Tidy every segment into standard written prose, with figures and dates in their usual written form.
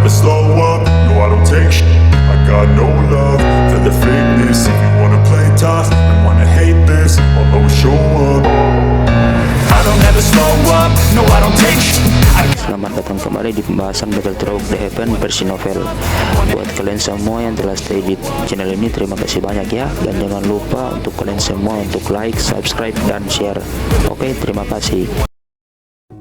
never slow up, no I don't take shit. I got no love for the fakeness. If you wanna play tough and wanna hate this, I'll always show up. I don't ever slow up, no I don't take shit. Selamat datang kembali di pembahasan Battlefield The Heaven versi novel. Buat kalian semua yang telah stay di channel ini, terima kasih banyak ya. Dan jangan lupa untuk kalian semua untuk like, subscribe, dan share. Oke, terima kasih.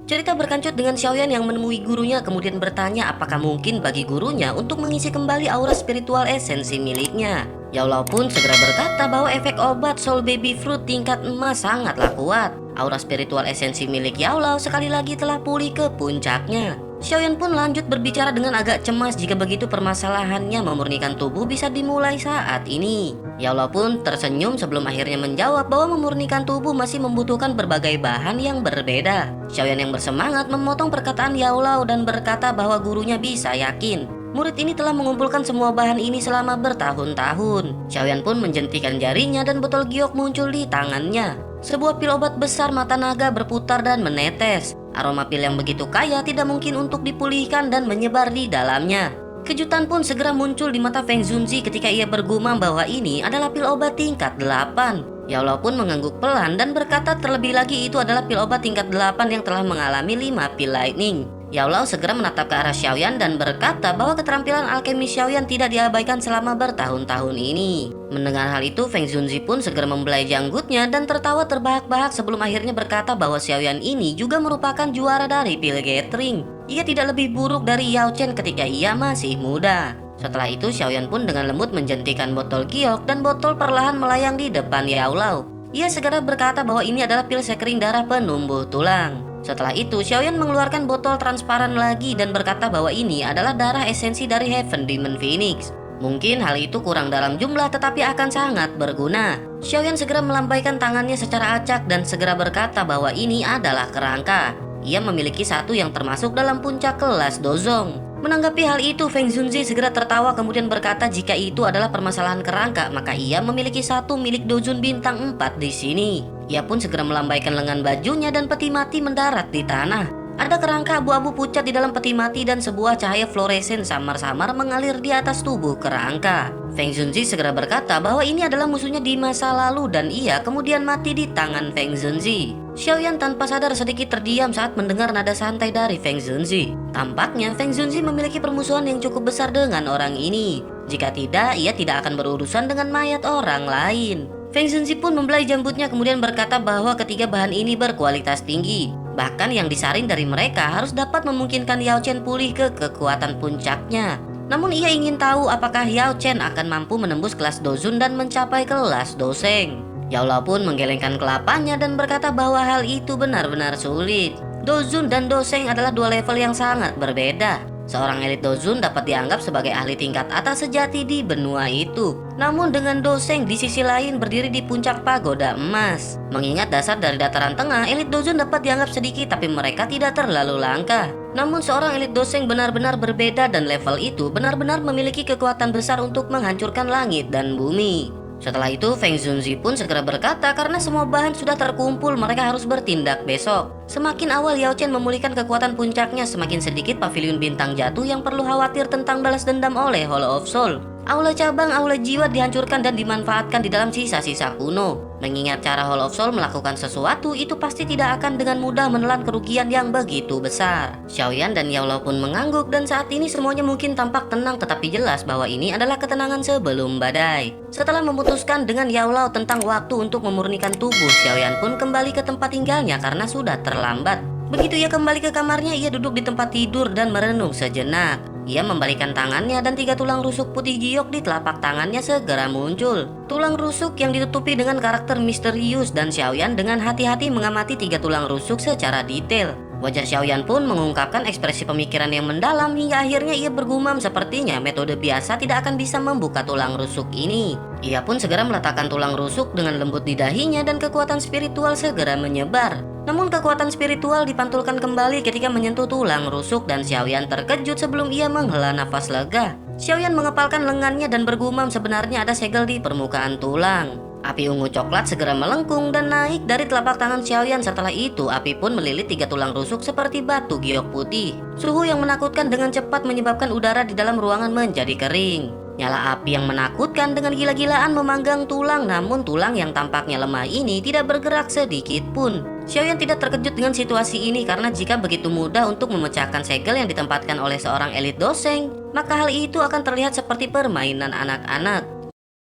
Cerita berkancut dengan Xiaoyan yang menemui gurunya kemudian bertanya apakah mungkin bagi gurunya untuk mengisi kembali aura spiritual esensi miliknya. Yao Lao pun segera berkata bahwa efek obat Soul Baby Fruit tingkat emas sangatlah kuat. Aura spiritual esensi milik Yao Lao sekali lagi telah pulih ke puncaknya. Xiaoyan pun lanjut berbicara dengan agak cemas jika begitu permasalahannya memurnikan tubuh bisa dimulai saat ini. Yao Lao pun tersenyum sebelum akhirnya menjawab bahwa memurnikan tubuh masih membutuhkan berbagai bahan yang berbeda. Xiaoyan yang bersemangat memotong perkataan Yao Lao dan berkata bahwa gurunya bisa yakin murid ini telah mengumpulkan semua bahan ini selama bertahun-tahun. Xiaoyan pun menjentikan jarinya dan botol giok muncul di tangannya. Sebuah pil obat besar mata naga berputar dan menetes. Aroma pil yang begitu kaya tidak mungkin untuk dipulihkan dan menyebar di dalamnya. Kejutan pun segera muncul di mata Feng Zunzi ketika ia bergumam bahwa ini adalah pil obat tingkat 8. Yao Lao pun mengangguk pelan dan berkata terlebih lagi itu adalah pil obat tingkat 8 yang telah mengalami 5 pil lightning. Yao Lao segera menatap ke arah Xiaoyan dan berkata bahwa keterampilan alkemi Xiaoyan tidak diabaikan selama bertahun-tahun ini. Mendengar hal itu, Feng Zunzi pun segera membelai janggutnya dan tertawa terbahak-bahak sebelum akhirnya berkata bahwa Xiaoyan ini juga merupakan juara dari pil gathering. Ia tidak lebih buruk dari Yao Chen ketika ia masih muda. Setelah itu, Xiaoyan pun dengan lembut menjentikan botol giok dan botol perlahan melayang di depan Yao Lao. Ia segera berkata bahwa ini adalah pil sekering darah penumbuh tulang. Setelah itu, Xiaoyan mengeluarkan botol transparan lagi dan berkata bahwa ini adalah darah esensi dari Heaven Demon Phoenix. Mungkin hal itu kurang dalam jumlah tetapi akan sangat berguna. Xiaoyan segera melambaikan tangannya secara acak dan segera berkata bahwa ini adalah kerangka. Ia memiliki satu yang termasuk dalam puncak kelas Dozong. Menanggapi hal itu, Feng Zunzi segera tertawa kemudian berkata jika itu adalah permasalahan kerangka, maka ia memiliki satu milik Dojun bintang 4 di sini. Ia pun segera melambaikan lengan bajunya dan peti mati mendarat di tanah. Ada kerangka abu-abu pucat di dalam peti mati dan sebuah cahaya fluoresen samar-samar mengalir di atas tubuh kerangka. Feng Zunzi segera berkata bahwa ini adalah musuhnya di masa lalu dan ia kemudian mati di tangan Feng Zunzi. Xiaoyan tanpa sadar sedikit terdiam saat mendengar nada santai dari Feng Zunzi. Tampaknya Feng Zunzi memiliki permusuhan yang cukup besar dengan orang ini. Jika tidak, ia tidak akan berurusan dengan mayat orang lain. Feng Zunzi pun membelai jambutnya kemudian berkata bahwa ketiga bahan ini berkualitas tinggi. Bahkan yang disaring dari mereka harus dapat memungkinkan Yao Chen pulih ke kekuatan puncaknya. Namun ia ingin tahu apakah Yao Chen akan mampu menembus kelas Dozun dan mencapai kelas Doseng. Yao Lao pun menggelengkan kelapanya dan berkata bahwa hal itu benar-benar sulit. Dozun dan Doseng adalah dua level yang sangat berbeda. Seorang elit Dozun dapat dianggap sebagai ahli tingkat atas sejati di benua itu. Namun dengan Doseng di sisi lain berdiri di puncak pagoda emas. Mengingat dasar dari dataran tengah, elit Dozun dapat dianggap sedikit tapi mereka tidak terlalu langka. Namun seorang elit Doseng benar-benar berbeda dan level itu benar-benar memiliki kekuatan besar untuk menghancurkan langit dan bumi. Setelah itu, Feng Zunzi pun segera berkata karena semua bahan sudah terkumpul mereka harus bertindak besok. Semakin awal Yao Chen memulihkan kekuatan puncaknya, semakin sedikit pavilion bintang jatuh yang perlu khawatir tentang balas dendam oleh Hollow of Soul. Aula cabang, aula jiwa dihancurkan dan dimanfaatkan di dalam sisa-sisa kuno. Mengingat cara Hollow of Soul melakukan sesuatu, itu pasti tidak akan dengan mudah menelan kerugian yang begitu besar. Xiaoyan dan Yao Lao pun mengangguk dan saat ini semuanya mungkin tampak tenang tetapi jelas bahwa ini adalah ketenangan sebelum badai. Setelah memutuskan dengan Yao Lao tentang waktu untuk memurnikan tubuh, Xiaoyan pun kembali ke tempat tinggalnya karena sudah terlambat. Begitu ia kembali ke kamarnya, ia duduk di tempat tidur dan merenung sejenak. Ia membalikan tangannya dan 3 tulang rusuk putih giok di telapak tangannya segera muncul. Tulang rusuk yang ditutupi dengan karakter misterius dan Xiaoyan dengan hati-hati mengamati 3 tulang rusuk secara detail. Wajah Xiaoyan pun mengungkapkan ekspresi pemikiran yang mendalam hingga akhirnya ia bergumam sepertinya metode biasa tidak akan bisa membuka tulang rusuk ini. Ia pun segera meletakkan tulang rusuk dengan lembut di dahinya dan kekuatan spiritual segera menyebar. Namun kekuatan spiritual dipantulkan kembali ketika menyentuh tulang rusuk dan Xiaoyan terkejut sebelum ia menghela nafas lega. Xiaoyan mengepalkan lengannya dan bergumam sebenarnya ada segel di permukaan tulang. Api ungu coklat segera melengkung dan naik dari telapak tangan Xiaoyan. Setelah itu, api pun melilit 3 tulang rusuk seperti batu giok putih. Suhu yang menakutkan dengan cepat menyebabkan udara di dalam ruangan menjadi kering. Nyala api yang menakutkan dengan gila-gilaan memanggang tulang, namun tulang yang tampaknya lemah ini tidak bergerak sedikit pun. Xiaoyan tidak terkejut dengan situasi ini karena jika begitu mudah untuk memecahkan segel yang ditempatkan oleh seorang elit doseng, maka hal itu akan terlihat seperti permainan anak-anak.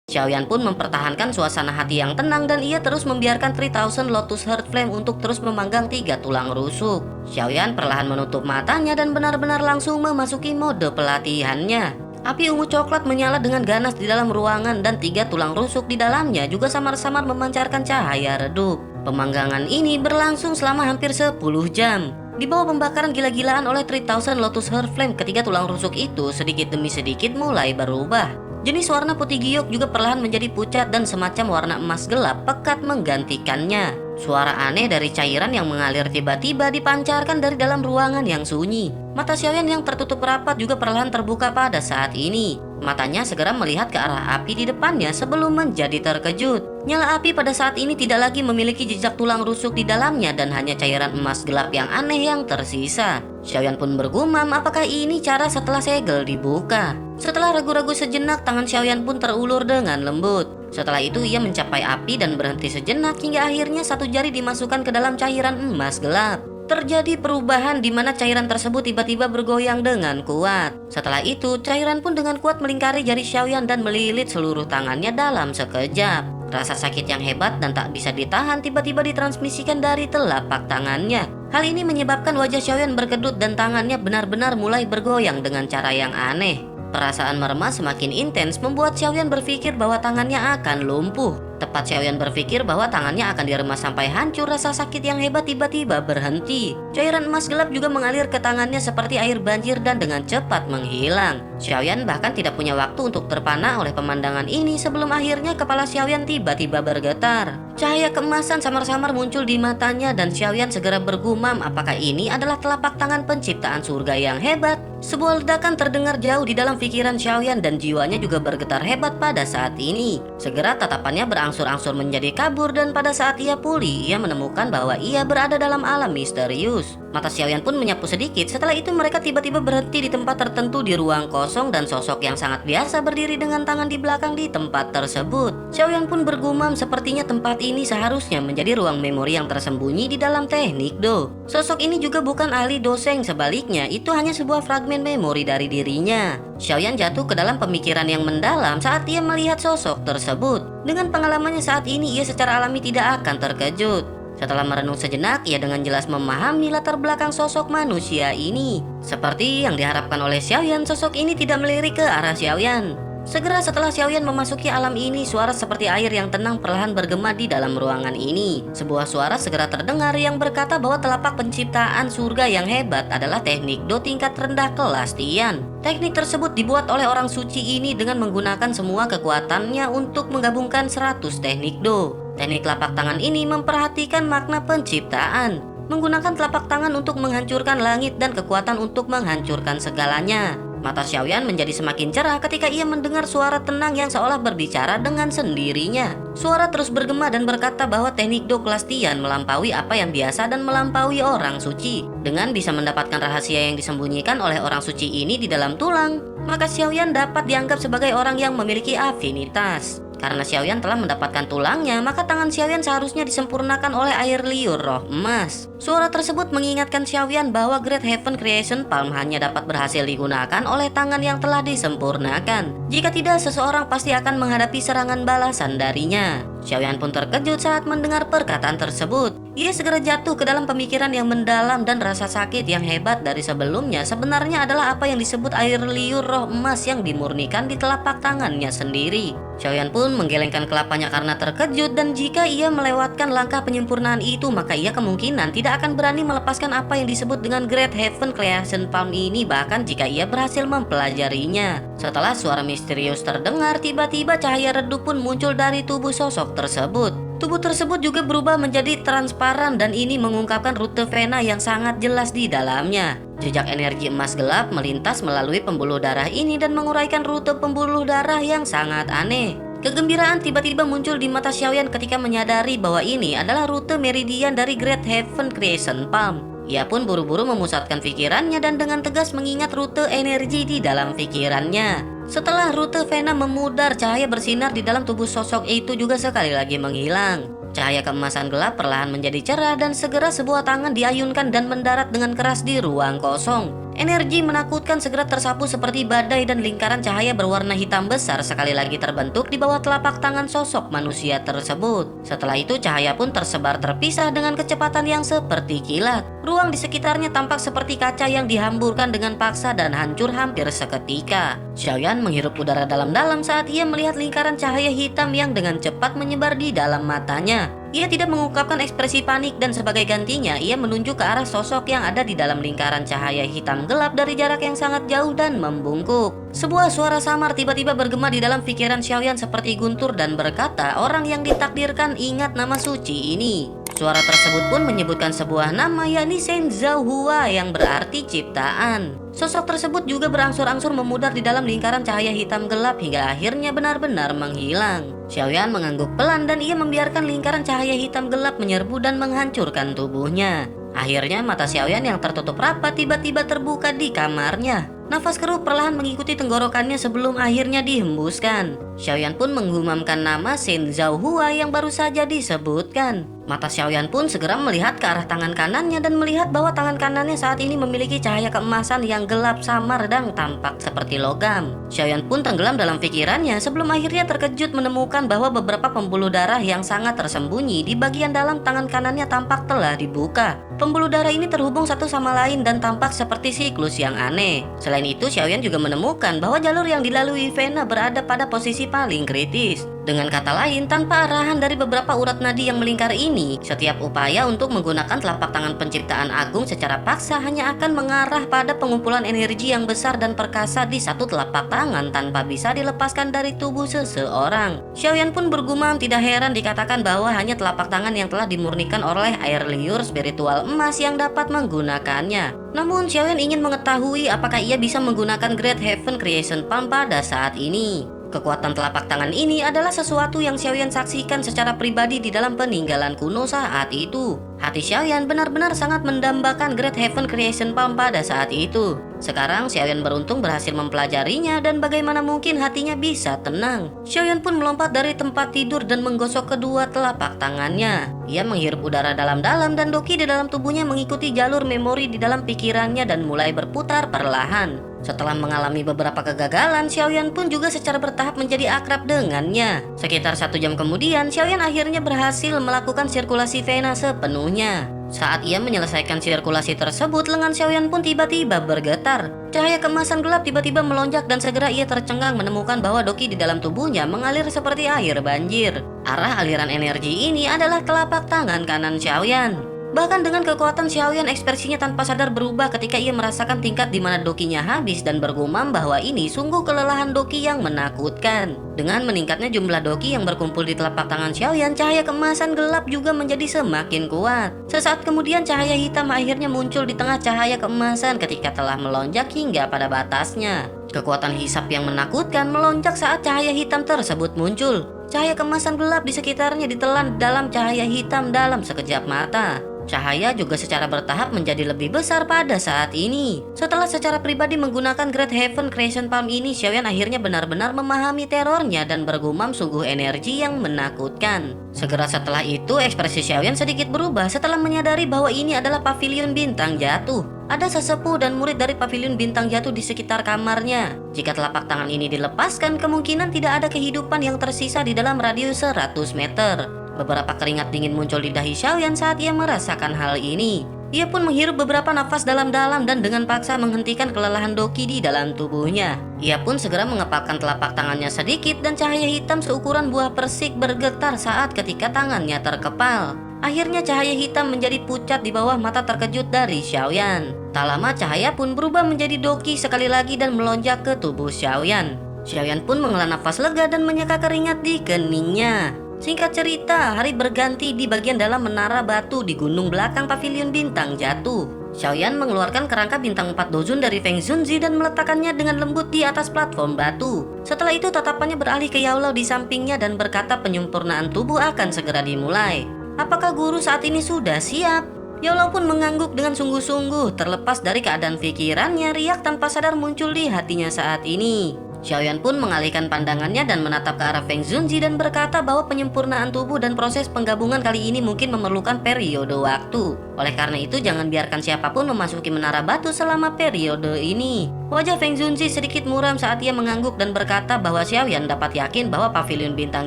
Xiaoyan pun mempertahankan suasana hati yang tenang dan ia terus membiarkan 3000 Lotus Heart Flame untuk terus memanggang 3 tulang rusuk. Xiaoyan perlahan menutup matanya dan benar-benar langsung memasuki mode pelatihannya. Api ungu coklat menyala dengan ganas di dalam ruangan dan 3 tulang rusuk di dalamnya juga samar-samar memancarkan cahaya redup. Pemanggangan ini berlangsung selama hampir 10 jam. Di bawah pembakaran gila-gilaan oleh 3000 Lotus Heart Flame, ketiga tulang rusuk itu sedikit demi sedikit mulai berubah. Jenis warna putih giok juga perlahan menjadi pucat dan semacam warna emas gelap pekat menggantikannya. Suara aneh dari cairan yang mengalir tiba-tiba dipancarkan dari dalam ruangan yang sunyi. Mata Xiaoyan yang tertutup rapat juga perlahan terbuka pada saat ini. Matanya segera melihat ke arah api di depannya sebelum menjadi terkejut. Nyala api pada saat ini tidak lagi memiliki jejak tulang rusuk di dalamnya dan hanya cairan emas gelap yang aneh yang tersisa. Xiaoyan pun bergumam apakah ini cara setelah segel dibuka. Setelah ragu-ragu sejenak, tangan Xiaoyan pun terulur dengan lembut. Setelah itu ia mencapai api dan berhenti sejenak hingga akhirnya satu jari dimasukkan ke dalam cairan emas gelap. Terjadi perubahan di mana cairan tersebut tiba-tiba bergoyang dengan kuat. Setelah itu, cairan pun dengan kuat melingkari jari Xiaoyan dan melilit seluruh tangannya dalam sekejap. Rasa sakit yang hebat dan tak bisa ditahan tiba-tiba ditransmisikan dari telapak tangannya. Hal ini menyebabkan wajah Xiaoyan berkedut dan tangannya benar-benar mulai bergoyang dengan cara yang aneh. Perasaan merema semakin intens membuat Xiaoyan berpikir bahwa tangannya akan lumpuh. Tepat Xiaoyan berpikir bahwa tangannya akan diremas sampai hancur, rasa sakit yang hebat tiba-tiba berhenti. Cairan emas gelap juga mengalir ke tangannya seperti air banjir dan dengan cepat menghilang. Xiaoyan bahkan tidak punya waktu untuk terpana oleh pemandangan ini sebelum akhirnya kepala Xiaoyan tiba-tiba bergetar. Cahaya keemasan samar-samar muncul di matanya dan Xiaoyan segera bergumam apakah ini adalah telapak tangan penciptaan surga yang hebat. Sebuah ledakan terdengar jauh di dalam pikiran Xiaoyan dan jiwanya juga bergetar hebat pada saat ini. Segera tatapannya berangsur-angsur menjadi kabur dan pada saat ia pulih, ia menemukan bahwa ia berada dalam alam misterius. Mata Xiaoyan pun menyapu sedikit. Setelah itu mereka tiba-tiba berhenti di tempat tertentu di ruang kosong dan sosok yang sangat biasa berdiri dengan tangan di belakang di tempat tersebut. Xiaoyan pun bergumam sepertinya tempat ini seharusnya menjadi ruang memori yang tersembunyi di dalam teknik Do. Sosok ini juga bukan ahli doseng, sebaliknya itu hanya sebuah fragmen memori dari dirinya. Xiaoyan jatuh ke dalam pemikiran yang mendalam saat ia melihat sosok tersebut. Dengan pengalamannya saat ini, ia secara alami tidak akan terkejut. Setelah merenung sejenak, ia dengan jelas memahami latar belakang sosok manusia ini. Seperti yang diharapkan oleh Xiaoyan, sosok ini tidak melirik ke arah Xiaoyan. Segera setelah Xiaoyan memasuki alam ini, suara seperti air yang tenang perlahan bergema di dalam ruangan ini. Sebuah suara segera terdengar yang berkata bahwa telapak penciptaan surga yang hebat adalah teknik Do tingkat rendah kelas Tian. Teknik tersebut dibuat oleh orang suci ini dengan menggunakan semua kekuatannya untuk menggabungkan 100 teknik Do. Teknik telapak tangan ini memperhatikan makna penciptaan, menggunakan telapak tangan untuk menghancurkan langit dan kekuatan untuk menghancurkan segalanya. Mata Xiaoyan menjadi semakin cerah ketika ia mendengar suara tenang yang seolah berbicara dengan sendirinya. Suara terus bergema dan berkata bahwa teknik Do kelas Tian melampaui apa yang biasa dan melampaui orang suci. Dengan bisa mendapatkan rahasia yang disembunyikan oleh orang suci ini di dalam tulang, maka Xiaoyan dapat dianggap sebagai orang yang memiliki afinitas. Karena Xiaoyan telah mendapatkan tulangnya, maka tangan Xiaoyan seharusnya disempurnakan oleh air liur roh emas. Suara tersebut mengingatkan Xiaoyan bahwa Great Heaven Creation Palm hanya dapat berhasil digunakan oleh tangan yang telah disempurnakan. Jika tidak, seseorang pasti akan menghadapi serangan balasan darinya. Xiaoyan pun terkejut saat mendengar perkataan tersebut. Ia segera jatuh ke dalam pemikiran yang mendalam dan rasa sakit yang hebat dari sebelumnya sebenarnya adalah apa yang disebut air liur roh emas yang dimurnikan di telapak tangannya sendiri. Xiaoyan pun menggelengkan kelapanya karena terkejut dan jika ia melewatkan langkah penyempurnaan itu maka ia kemungkinan tidak akan berani melepaskan apa yang disebut dengan Great Heaven Creation Palm ini bahkan jika ia berhasil mempelajarinya. Setelah suara misterius terdengar, tiba-tiba cahaya redup pun muncul dari tubuh sosok tersebut. Tubuh tersebut juga berubah menjadi transparan dan ini mengungkapkan rute vena yang sangat jelas di dalamnya. Jejak energi emas gelap melintas melalui pembuluh darah ini dan menguraikan rute pembuluh darah yang sangat aneh. Kegembiraan tiba-tiba muncul di mata Xiaoyan ketika menyadari bahwa ini adalah rute meridian dari Great Heaven Creation Palm. Ia pun buru-buru memusatkan pikirannya dan dengan tegas mengingat rute energi di dalam pikirannya. Setelah rute Vena memudar, cahaya bersinar di dalam tubuh sosok itu juga sekali lagi menghilang. Cahaya keemasan gelap perlahan menjadi cerah dan segera sebuah tangan diayunkan dan mendarat dengan keras di ruang kosong. Energi menakutkan segera tersapu seperti badai dan lingkaran cahaya berwarna hitam besar sekali lagi terbentuk di bawah telapak tangan sosok manusia tersebut. Setelah itu cahaya pun tersebar terpisah dengan kecepatan yang seperti kilat. Ruang di sekitarnya tampak seperti kaca yang dihamburkan dengan paksa dan hancur hampir seketika. Xiaoyan menghirup udara dalam-dalam saat ia melihat lingkaran cahaya hitam yang dengan cepat menyebar di dalam matanya. Ia tidak mengungkapkan ekspresi panik dan sebagai gantinya ia menunjuk ke arah sosok yang ada di dalam lingkaran cahaya hitam gelap dari jarak yang sangat jauh dan membungkuk. Sebuah suara samar tiba-tiba bergema di dalam pikiran Xiaoyan seperti guntur dan berkata, orang yang ditakdirkan ingat nama suci ini. Suara tersebut pun menyebutkan sebuah nama, yakni Shen Zhaohua yang berarti ciptaan. Sosok tersebut juga berangsur-angsur memudar di dalam lingkaran cahaya hitam gelap hingga akhirnya benar-benar menghilang. Xiaoyan mengangguk pelan dan ia membiarkan lingkaran cahaya hitam gelap menyerbu dan menghancurkan tubuhnya. Akhirnya mata Xiaoyan yang tertutup rapat tiba-tiba terbuka di kamarnya. Nafas keruh perlahan mengikuti tenggorokannya sebelum akhirnya dihembuskan. Xiaoyan pun menggumamkan nama Shen Zhaohua yang baru saja disebutkan. Mata Xiaoyan pun segera melihat ke arah tangan kanannya dan melihat bahwa tangan kanannya saat ini memiliki cahaya keemasan yang gelap samar dan tampak seperti logam. Xiaoyan pun tenggelam dalam pikirannya sebelum akhirnya terkejut menemukan bahwa beberapa pembuluh darah yang sangat tersembunyi di bagian dalam tangan kanannya tampak telah dibuka. Pembuluh darah ini terhubung satu sama lain dan tampak seperti siklus yang aneh. Selain itu, Xiaoyan juga menemukan bahwa jalur yang dilalui Vena berada pada posisi paling kritis. Dengan kata lain, tanpa arahan dari beberapa urat nadi yang melingkar ini, setiap upaya untuk menggunakan telapak tangan penciptaan agung secara paksa hanya akan mengarah pada pengumpulan energi yang besar dan perkasa di satu telapak tangan tanpa bisa dilepaskan dari tubuh seseorang. Xiaoyan pun bergumam, tidak heran dikatakan bahwa hanya telapak tangan yang telah dimurnikan oleh air liur spiritual emas yang dapat menggunakannya. Namun Xiaoyan ingin mengetahui apakah ia bisa menggunakan Great Heaven Creation Palm pada saat ini. Kekuatan telapak tangan ini adalah sesuatu yang Xiaoyan saksikan secara pribadi di dalam peninggalan kuno saat itu. Hati Xiaoyan benar-benar sangat mendambakan Great Heaven Creation Palm pada saat itu. Sekarang Xiaoyan beruntung berhasil mempelajarinya dan bagaimana mungkin hatinya bisa tenang. Xiaoyan pun melompat dari tempat tidur dan menggosok kedua telapak tangannya. Ia menghirup udara dalam-dalam dan doki di dalam tubuhnya mengikuti jalur memori di dalam pikirannya dan mulai berputar perlahan. Setelah mengalami beberapa kegagalan, Xiaoyan pun juga secara bertahap menjadi akrab dengannya. Sekitar 1 jam kemudian, Xiaoyan akhirnya berhasil melakukan sirkulasi Vena sepenuhnya. Saat ia menyelesaikan sirkulasi tersebut, lengan Xiaoyan pun tiba-tiba bergetar. Cahaya keemasan gelap tiba-tiba melonjak dan segera ia tercengang menemukan bahwa doki di dalam tubuhnya mengalir seperti air banjir. Arah aliran energi ini adalah telapak tangan kanan Xiaoyan. Bahkan dengan kekuatan Xiaoyan, ekspresinya tanpa sadar berubah ketika ia merasakan tingkat di mana dokinya habis dan bergumam bahwa ini sungguh kelelahan doki yang menakutkan. Dengan meningkatnya jumlah doki yang berkumpul di telapak tangan Xiaoyan, cahaya keemasan gelap juga menjadi semakin kuat. Sesaat kemudian cahaya hitam akhirnya muncul di tengah cahaya keemasan ketika telah melonjak hingga pada batasnya. Kekuatan hisap yang menakutkan melonjak saat cahaya hitam tersebut muncul. Cahaya keemasan gelap di sekitarnya ditelan dalam cahaya hitam dalam sekejap mata. Cahaya juga secara bertahap menjadi lebih besar pada saat ini. Setelah secara pribadi menggunakan Great Heaven Creation Palm ini, Xiaoyan akhirnya benar-benar memahami terornya dan bergumam sungguh energi yang menakutkan. Segera setelah itu, ekspresi Xiaoyan sedikit berubah setelah menyadari bahwa ini adalah pavilion bintang jatuh. Ada sesepuh dan murid dari pavilion bintang jatuh di sekitar kamarnya. Jika telapak tangan ini dilepaskan, kemungkinan tidak ada kehidupan yang tersisa di dalam radius 100 meter. Beberapa keringat dingin muncul di dahi Xiaoyan saat ia merasakan hal ini. Ia pun menghirup beberapa nafas dalam-dalam dan dengan paksa menghentikan kelelahan doki di dalam tubuhnya. Ia pun segera mengepalkan telapak tangannya sedikit dan cahaya hitam seukuran buah persik bergetar saat ketika tangannya terkepal. Akhirnya cahaya hitam menjadi pucat di bawah mata terkejut dari Xiaoyan. Tak lama cahaya pun berubah menjadi doki sekali lagi dan melonjak ke tubuh Xiaoyan. Xiaoyan pun menghela nafas lega dan menyeka keringat di keningnya. Singkat cerita, hari berganti di bagian dalam menara batu di gunung belakang pavilion bintang jatuh. Xiaoyan mengeluarkan kerangka bintang 4 dozun dari Feng Zunzi dan meletakkannya dengan lembut di atas platform batu. Setelah itu tatapannya beralih ke Yaolao di sampingnya dan berkata penyempurnaan tubuh akan segera dimulai. Apakah guru saat ini sudah siap? Yaolao pun mengangguk dengan sungguh-sungguh. Terlepas dari keadaan pikirannya, riak tanpa sadar muncul di hatinya saat ini. Xiaoyan pun mengalihkan pandangannya dan menatap ke arah Feng Zunzi dan berkata bahwa penyempurnaan tubuh dan proses penggabungan kali ini mungkin memerlukan periode waktu. Oleh karena itu jangan biarkan siapapun memasuki menara batu selama periode ini. Wajah Feng Zunzi sedikit muram saat ia mengangguk dan berkata bahwa Xiaoyan dapat yakin bahwa pavilion bintang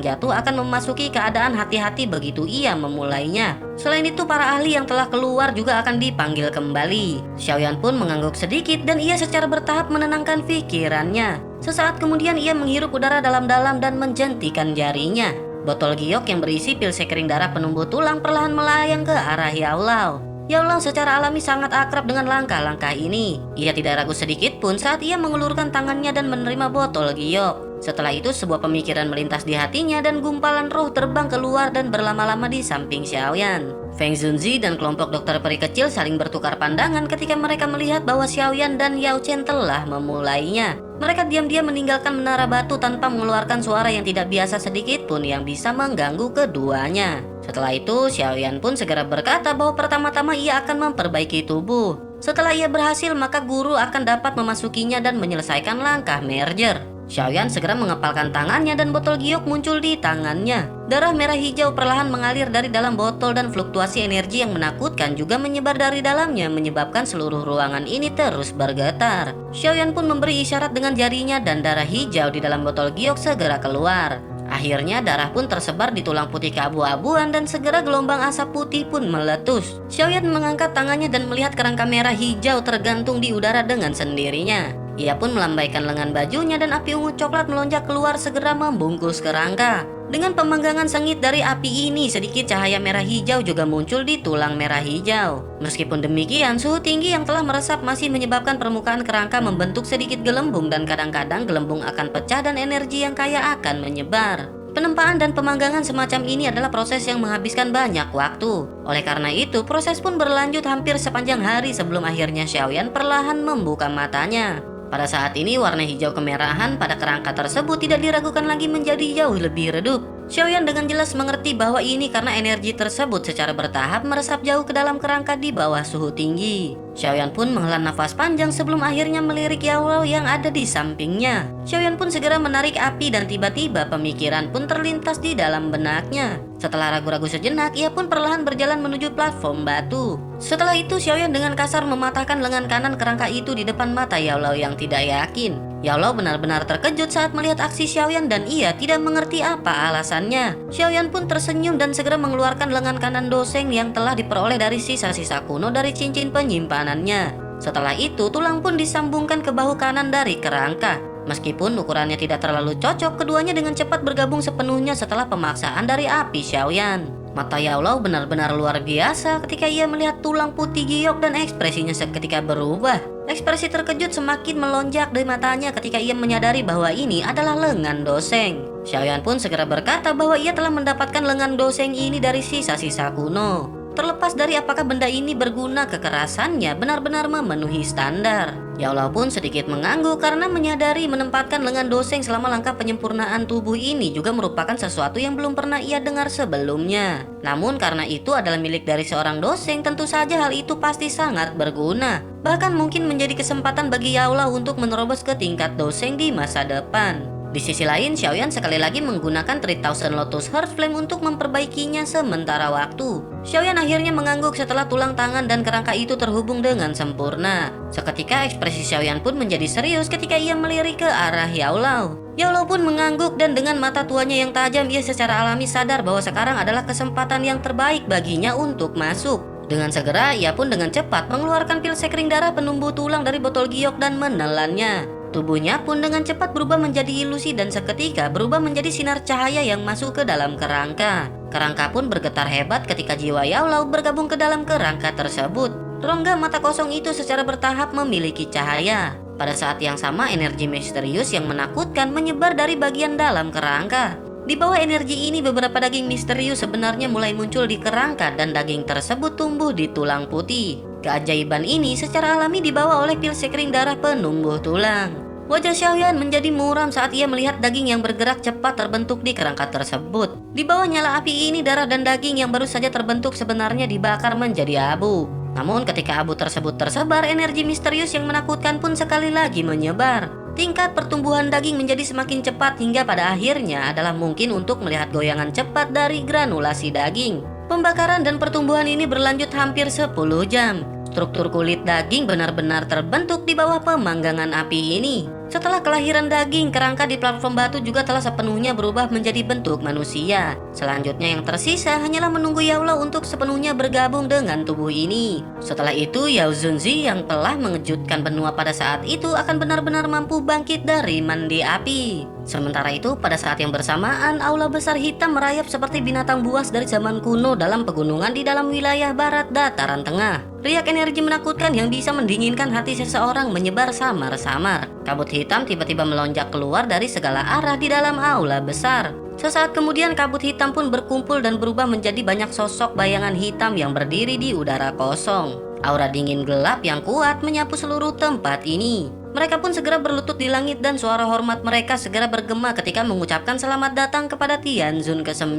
jatuh akan memasuki keadaan hati-hati begitu ia memulainya. Selain itu para ahli yang telah keluar juga akan dipanggil kembali. Xiaoyan pun mengangguk sedikit dan ia secara bertahap menenangkan pikirannya. Sesaat kemudian ia menghirup udara dalam-dalam dan menjentikan jarinya. Botol giok yang berisi pil sekering darah penumbuh tulang perlahan melayang ke arah Yaolao. Yaolao secara alami sangat akrab dengan langkah-langkah ini. Ia tidak ragu sedikit pun saat ia mengulurkan tangannya dan menerima botol giok. Setelah itu sebuah pemikiran melintas di hatinya dan gumpalan roh terbang keluar dan berlama-lama di samping Xiaoyan. Feng Zunzi dan kelompok dokter peri kecil saling bertukar pandangan ketika mereka melihat bahwa Xiaoyan dan Yao Chen telah memulainya. Mereka diam-diam meninggalkan menara batu tanpa mengeluarkan suara yang tidak biasa sedikit pun yang bisa mengganggu keduanya. Setelah itu, Xiaoyan pun segera berkata bahwa pertama-tama ia akan memperbaiki tubuh. Setelah ia berhasil, maka guru akan dapat memasukinya dan menyelesaikan langkah merger. Xiaoyan segera mengepalkan tangannya dan botol giok muncul di tangannya. Darah merah hijau perlahan mengalir dari dalam botol dan fluktuasi energi yang menakutkan juga menyebar dari dalamnya menyebabkan seluruh ruangan ini terus bergetar. Xiaoyan pun memberi isyarat dengan jarinya dan darah hijau di dalam botol giok segera keluar. Akhirnya darah pun tersebar di tulang putih keabu-abuan dan segera gelombang asap putih pun meletus. Xiaoyan mengangkat tangannya dan melihat kerangka merah hijau tergantung di udara dengan sendirinya. Ia pun melambaikan lengan bajunya dan api ungu coklat melonjak keluar segera membungkus kerangka. Dengan pemanggangan sengit dari api ini, sedikit cahaya merah hijau juga muncul di tulang merah hijau. Meskipun demikian, suhu tinggi yang telah meresap masih menyebabkan permukaan kerangka membentuk sedikit gelembung dan kadang-kadang gelembung akan pecah dan energi yang kaya akan menyebar. Penempaan dan pemanggangan semacam ini adalah proses yang menghabiskan banyak waktu. Oleh karena itu, proses pun berlanjut hampir sepanjang hari sebelum akhirnya Xiaoyan perlahan membuka matanya. Pada saat ini warna hijau kemerahan pada kerangka tersebut tidak diragukan lagi menjadi jauh lebih redup. Xiaoyan dengan jelas mengerti bahwa ini karena energi tersebut secara bertahap meresap jauh ke dalam kerangka di bawah suhu tinggi. Xiaoyan pun menghela nafas panjang sebelum akhirnya melirik Yaolao yang ada di sampingnya. Xiaoyan pun segera menarik api dan tiba-tiba pemikiran pun terlintas di dalam benaknya. Setelah ragu-ragu sejenak, ia pun perlahan berjalan menuju platform batu. Setelah itu, Xiaoyan dengan kasar mematahkan lengan kanan kerangka itu di depan mata Yaolao yang tidak yakin. Yaolao benar-benar terkejut saat melihat aksi Xiaoyan dan ia tidak mengerti apa alasannya. Xiaoyan pun tersenyum dan segera mengeluarkan lengan kanan doseng yang telah diperoleh dari sisa-sisa kuno dari cincin penyimpanannya. Setelah itu, tulang pun disambungkan ke bahu kanan dari kerangka. Meskipun ukurannya tidak terlalu cocok, keduanya dengan cepat bergabung sepenuhnya setelah pemaksaan dari api Xiaoyan. Mata Yaolao benar-benar luar biasa ketika ia melihat tulang putih giok dan ekspresinya seketika berubah. Ekspresi terkejut semakin melonjak dari matanya ketika ia menyadari bahwa ini adalah lengan doseng. Xiaoyan pun segera berkata bahwa ia telah mendapatkan lengan doseng ini dari sisa-sisa kuno. Terlepas dari apakah benda ini berguna, kekerasannya benar-benar memenuhi standar. Yaolao pun sedikit mengangguk karena menyadari menempatkan lengan doseng selama langkah penyempurnaan tubuh ini juga merupakan sesuatu yang belum pernah ia dengar sebelumnya. Namun karena itu adalah milik dari seorang doseng, tentu saja hal itu pasti sangat berguna. Bahkan mungkin menjadi kesempatan bagi Yaolao untuk menerobos ke tingkat doseng di masa depan. Di sisi lain, Xiaoyan sekali lagi menggunakan 3000 Lotus Heart Flame untuk memperbaikinya sementara waktu. Xiaoyan akhirnya mengangguk setelah tulang tangan dan kerangka itu terhubung dengan sempurna. Seketika ekspresi Xiaoyan pun menjadi serius ketika ia melirik ke arah Yaolao. Yaolao pun mengangguk dan dengan mata tuanya yang tajam ia secara alami sadar bahwa sekarang adalah kesempatan yang terbaik baginya untuk masuk. Dengan segera, ia pun dengan cepat mengeluarkan pil sekering darah penumbuh tulang dari botol giok dan menelannya. Tubuhnya pun dengan cepat berubah menjadi ilusi dan seketika berubah menjadi sinar cahaya yang masuk ke dalam kerangka. Kerangka pun bergetar hebat ketika jiwa Yaolao bergabung ke dalam kerangka tersebut. Rongga mata kosong itu secara bertahap memiliki cahaya. Pada saat yang sama, energi misterius yang menakutkan menyebar dari bagian dalam kerangka. Di bawah energi ini, beberapa daging misterius sebenarnya mulai muncul di kerangka dan daging tersebut tumbuh di tulang putih. Keajaiban ini secara alami dibawa oleh pil sekering darah penumbuh tulang. Wajah Xiaoyan menjadi muram saat ia melihat daging yang bergerak cepat terbentuk di kerangka tersebut. Di bawah nyala api ini, darah dan daging yang baru saja terbentuk sebenarnya dibakar menjadi abu. Namun ketika abu tersebut tersebar, energi misterius yang menakutkan pun sekali lagi menyebar. Tingkat pertumbuhan daging menjadi semakin cepat hingga pada akhirnya adalah mungkin untuk melihat goyangan cepat dari granulasi daging. Pembakaran dan pertumbuhan ini berlanjut hampir 10 jam. Struktur kulit daging benar-benar terbentuk di bawah pemanggangan api ini. Setelah kelahiran daging, kerangka di platform batu juga telah sepenuhnya berubah menjadi bentuk manusia. Selanjutnya yang tersisa hanyalah menunggu Yao Lao untuk sepenuhnya bergabung dengan tubuh ini. Setelah itu, Yao Zunzi yang telah mengejutkan benua pada saat itu akan benar-benar mampu bangkit dari mandi api. Sementara itu, pada saat yang bersamaan, aula besar hitam merayap seperti binatang buas dari zaman kuno dalam pegunungan di dalam wilayah barat dataran tengah. Riak energi menakutkan yang bisa mendinginkan hati seseorang menyebar samar-samar. Kabut hitam tiba-tiba melonjak keluar dari segala arah di dalam aula besar. Sesaat kemudian kabut hitam pun berkumpul dan berubah menjadi banyak sosok bayangan hitam yang berdiri di udara kosong. Aura dingin gelap yang kuat menyapu seluruh tempat ini. Mereka pun segera berlutut di langit dan suara hormat mereka segera bergema ketika mengucapkan selamat datang kepada Tianzun ke-9.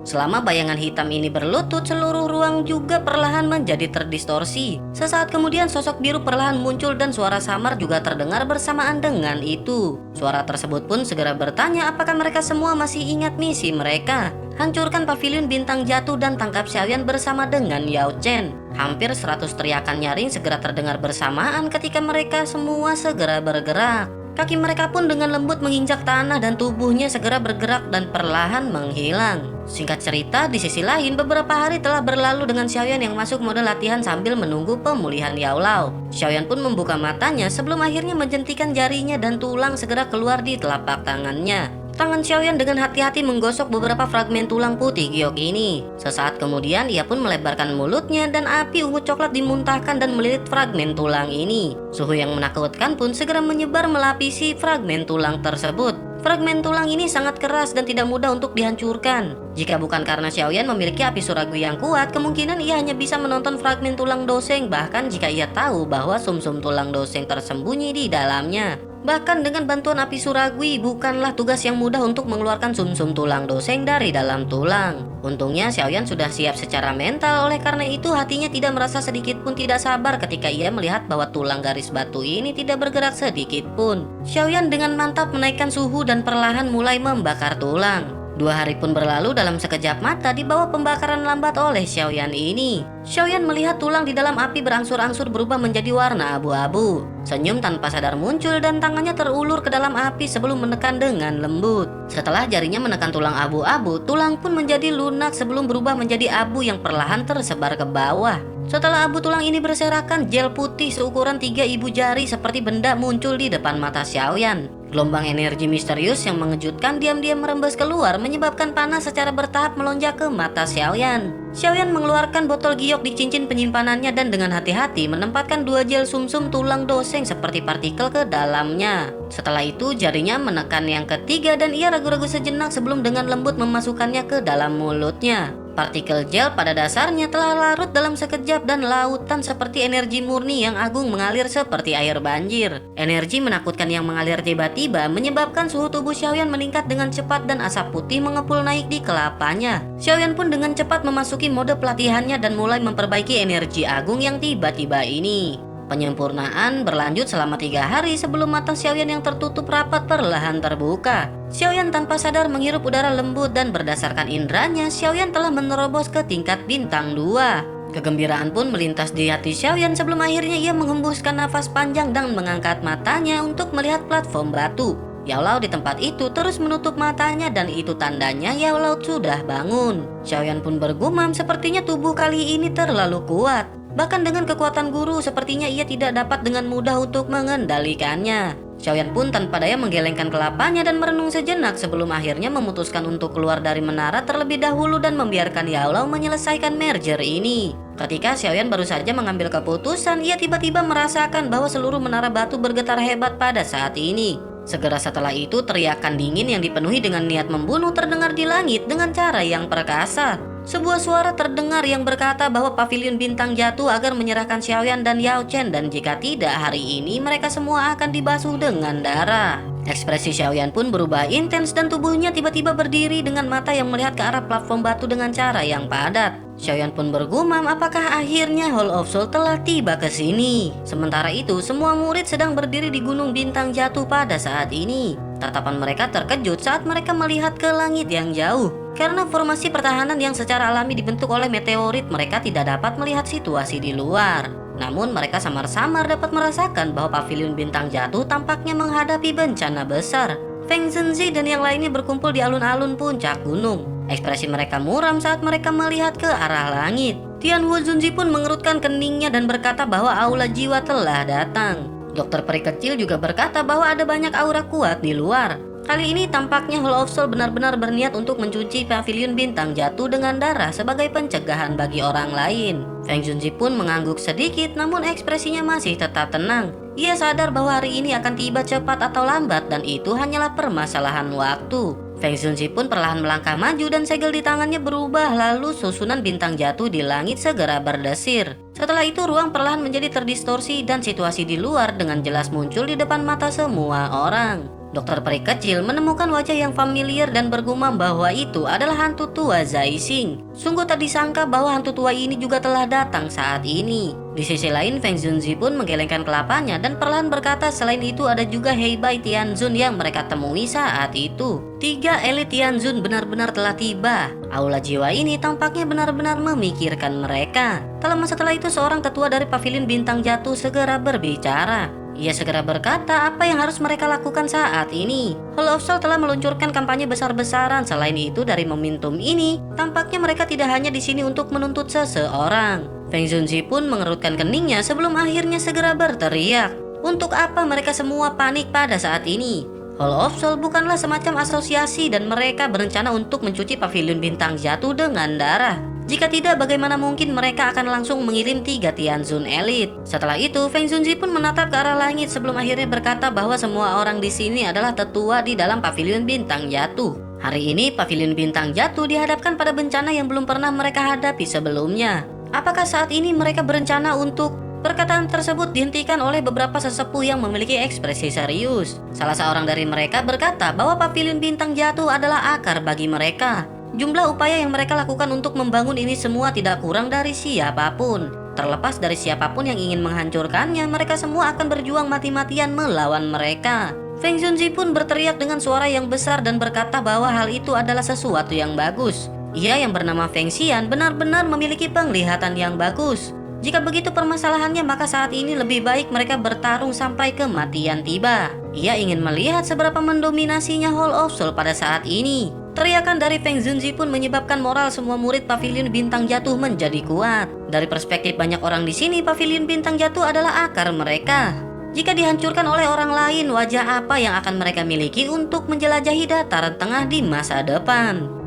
Selama bayangan hitam ini berlutut, seluruh ruang juga perlahan menjadi terdistorsi. Sesaat kemudian sosok biru perlahan muncul dan suara samar juga terdengar bersamaan dengan itu. Suara tersebut pun segera bertanya apakah mereka semua masih ingat misi mereka. Hancurkan pavilion bintang jatuh dan tangkap Xiaoyan bersama dengan Yao Chen. Hampir 100 teriakan nyaring segera terdengar bersamaan ketika mereka semua segera bergerak. Kaki mereka pun dengan lembut menginjak tanah dan tubuhnya segera bergerak dan perlahan menghilang. Singkat cerita, di sisi lain beberapa hari telah berlalu dengan Xiaoyan yang masuk mode latihan sambil menunggu pemulihan Yao Lao. Xiaoyan pun membuka matanya sebelum akhirnya menjentikan jarinya dan tulang segera keluar di telapak tangannya. Tangan Xiaoyan dengan hati-hati menggosok beberapa fragmen tulang putih giok ini. Sesaat kemudian ia pun melebarkan mulutnya dan api ungu coklat dimuntahkan dan melilit fragmen tulang ini. Suhu yang menakutkan pun segera menyebar melapisi fragmen tulang tersebut. Fragmen tulang ini sangat keras dan tidak mudah untuk dihancurkan. Jika bukan karena Xiaoyan memiliki api suragawi yang kuat, kemungkinan ia hanya bisa menonton fragmen tulang doseng, bahkan jika ia tahu bahwa sumsum tulang doseng tersembunyi di dalamnya. Bahkan dengan bantuan api suragawi, bukanlah tugas yang mudah untuk mengeluarkan sumsum tulang doseng dari dalam tulang. Untungnya Xiaoyan sudah siap secara mental, oleh karena itu hatinya tidak merasa sedikit pun tidak sabar ketika ia melihat bahwa tulang garis batu ini tidak bergerak sedikit pun. Xiaoyan dengan mantap menaikkan suhu dan perlahan mulai membakar tulang. 2 hari pun berlalu dalam sekejap mata di bawah pembakaran lambat oleh Xiaoyan ini. Xiaoyan melihat tulang di dalam api berangsur-angsur berubah menjadi warna abu-abu. Senyum tanpa sadar muncul dan tangannya terulur ke dalam api sebelum menekan dengan lembut. Setelah jarinya menekan tulang abu-abu, tulang pun menjadi lunak sebelum berubah menjadi abu yang perlahan tersebar ke bawah. Setelah abu tulang ini berserakan, gel putih seukuran 3 ibu jari seperti benda muncul di depan mata Xiaoyan. Gelombang energi misterius yang mengejutkan diam-diam merembes keluar menyebabkan panas secara bertahap melonjak ke mata Xiaoyan. Xiaoyan mengeluarkan botol giok di cincin penyimpanannya dan dengan hati-hati menempatkan 2 gel sumsum tulang doseng seperti partikel ke dalamnya. Setelah itu jarinya menekan yang ketiga dan ia ragu-ragu sejenak sebelum dengan lembut memasukkannya ke dalam mulutnya. Partikel gel pada dasarnya telah larut dalam sekejap dan lautan seperti energi murni yang agung mengalir seperti air banjir. Energi menakutkan yang mengalir tiba-tiba menyebabkan suhu tubuh Xiaoyan meningkat dengan cepat dan asap putih mengepul naik di kelapanya. Xiaoyan pun dengan cepat memasuki mode pelatihannya dan mulai memperbaiki energi agung yang tiba-tiba ini. Penyempurnaan berlanjut selama 3 hari sebelum mata Xiaoyan yang tertutup rapat perlahan terbuka. Xiaoyan tanpa sadar menghirup udara lembut dan berdasarkan indranya, Xiaoyan telah menerobos ke tingkat bintang 2. Kegembiraan pun melintas di hati Xiaoyan sebelum akhirnya ia menghembuskan nafas panjang dan mengangkat matanya untuk melihat platform batu. Yao Lao di tempat itu terus menutup matanya dan itu tandanya Yao Lao sudah bangun. Xiaoyan pun bergumam sepertinya tubuh kali ini terlalu kuat. Bahkan dengan kekuatan guru sepertinya ia tidak dapat dengan mudah untuk mengendalikannya. Xiaoyan pun tanpa daya menggelengkan kelapanya dan merenung sejenak sebelum akhirnya memutuskan untuk keluar dari menara terlebih dahulu dan membiarkan Yao Lao menyelesaikan merger ini. Ketika Xiaoyan baru saja mengambil keputusan, ia tiba-tiba merasakan bahwa seluruh menara batu bergetar hebat pada saat ini. Segera setelah itu teriakan dingin yang dipenuhi dengan niat membunuh terdengar di langit dengan cara yang perkasa. Sebuah suara terdengar yang berkata bahwa Paviliun Bintang jatuh agar menyerahkan Xiaoyan dan Yao Chen, dan jika tidak hari ini mereka semua akan dibasuh dengan darah. Ekspresi Xiaoyan pun berubah intens dan tubuhnya tiba-tiba berdiri dengan mata yang melihat ke arah platform batu dengan cara yang padat. Xiaoyan pun bergumam apakah akhirnya Hall of Soul telah tiba ke sini. Sementara itu semua murid sedang berdiri di Gunung Bintang Jatuh pada saat ini. Tatapan mereka terkejut saat mereka melihat ke langit yang jauh. Karena formasi pertahanan yang secara alami dibentuk oleh meteorit, mereka tidak dapat melihat situasi di luar. Namun mereka samar-samar dapat merasakan bahwa Paviliun Bintang Jatuh tampaknya menghadapi bencana besar. Feng Zhenzi dan yang lainnya berkumpul di alun-alun puncak gunung. Ekspresi mereka muram saat mereka melihat ke arah langit. Tianhuo Zunzi pun mengerutkan keningnya dan berkata bahwa aula jiwa telah datang. Dokter peri kecil juga berkata bahwa ada banyak aura kuat di luar. Kali ini tampaknya Hall of Soul benar-benar berniat untuk mencuci Paviliun Bintang Jatuh dengan darah sebagai pencegahan bagi orang lain. Feng Zhenzi pun mengangguk sedikit, namun ekspresinya masih tetap tenang. Ia sadar bahwa hari ini akan tiba cepat atau lambat dan itu hanyalah permasalahan waktu. Feng Zhenzi pun perlahan melangkah maju dan segel di tangannya berubah, lalu susunan bintang jatuh di langit segera berdesir. Setelah itu ruang perlahan menjadi terdistorsi dan situasi di luar dengan jelas muncul di depan mata semua orang. Dokter peri kecil menemukan wajah yang familiar dan bergumam bahwa itu adalah hantu tua Zai Xing. Sungguh tak disangka bahwa hantu tua ini juga telah datang saat ini. Di sisi lain, Feng Zhenzi pun menggelengkan kelapanya dan perlahan berkata selain itu ada juga Heibai Tianzun yang mereka temui saat itu. 3 elit Tianzun benar-benar telah tiba. Aula jiwa ini tampaknya benar-benar memikirkan mereka. Tak lama setelah itu seorang tetua dari Paviliun Bintang Jatuh segera berbicara. Ia segera berkata apa yang harus mereka lakukan saat ini. Hall of Soul telah meluncurkan kampanye besar-besaran. Selain itu dari momentum ini, tampaknya mereka tidak hanya di sini untuk menuntut seseorang. Feng Zhenzi pun mengerutkan keningnya sebelum akhirnya segera berteriak. Untuk apa mereka semua panik pada saat ini? Hall of Soul bukanlah semacam asosiasi dan mereka berencana untuk mencuci Paviliun Bintang Jatuh dengan darah. Jika tidak, bagaimana mungkin mereka akan langsung mengirim 3 Tianzun elit? Setelah itu, Feng Zhenzi pun menatap ke arah langit sebelum akhirnya berkata bahwa semua orang di sini adalah tetua di dalam Paviliun Bintang Jatuh. Hari ini, Paviliun Bintang Jatuh dihadapkan pada bencana yang belum pernah mereka hadapi sebelumnya. Apakah saat ini mereka berencana untuk... Perkataan tersebut dihentikan oleh beberapa sesepuh yang memiliki ekspresi serius. Salah seorang dari mereka berkata bahwa Paviliun Bintang Jatuh adalah akar bagi mereka. Jumlah upaya yang mereka lakukan untuk membangun ini semua tidak kurang dari siapapun. Terlepas dari siapapun yang ingin menghancurkannya, mereka semua akan berjuang mati-matian melawan mereka. Feng Zhenzi pun berteriak dengan suara yang besar dan berkata bahwa hal itu adalah sesuatu yang bagus. Ia yang bernama Feng Xian benar-benar memiliki penglihatan yang bagus. Jika begitu permasalahannya, maka saat ini lebih baik mereka bertarung sampai kematian tiba. Ia ingin melihat seberapa mendominasinya Hall of Soul pada saat ini. Teriakan dari Feng Zhenzi pun menyebabkan moral semua murid Paviliun Bintang Jatuh menjadi kuat. Dari perspektif banyak orang di sini, Paviliun Bintang Jatuh adalah akar mereka. Jika dihancurkan oleh orang lain, wajah apa yang akan mereka miliki untuk menjelajahi dataran tengah di masa depan?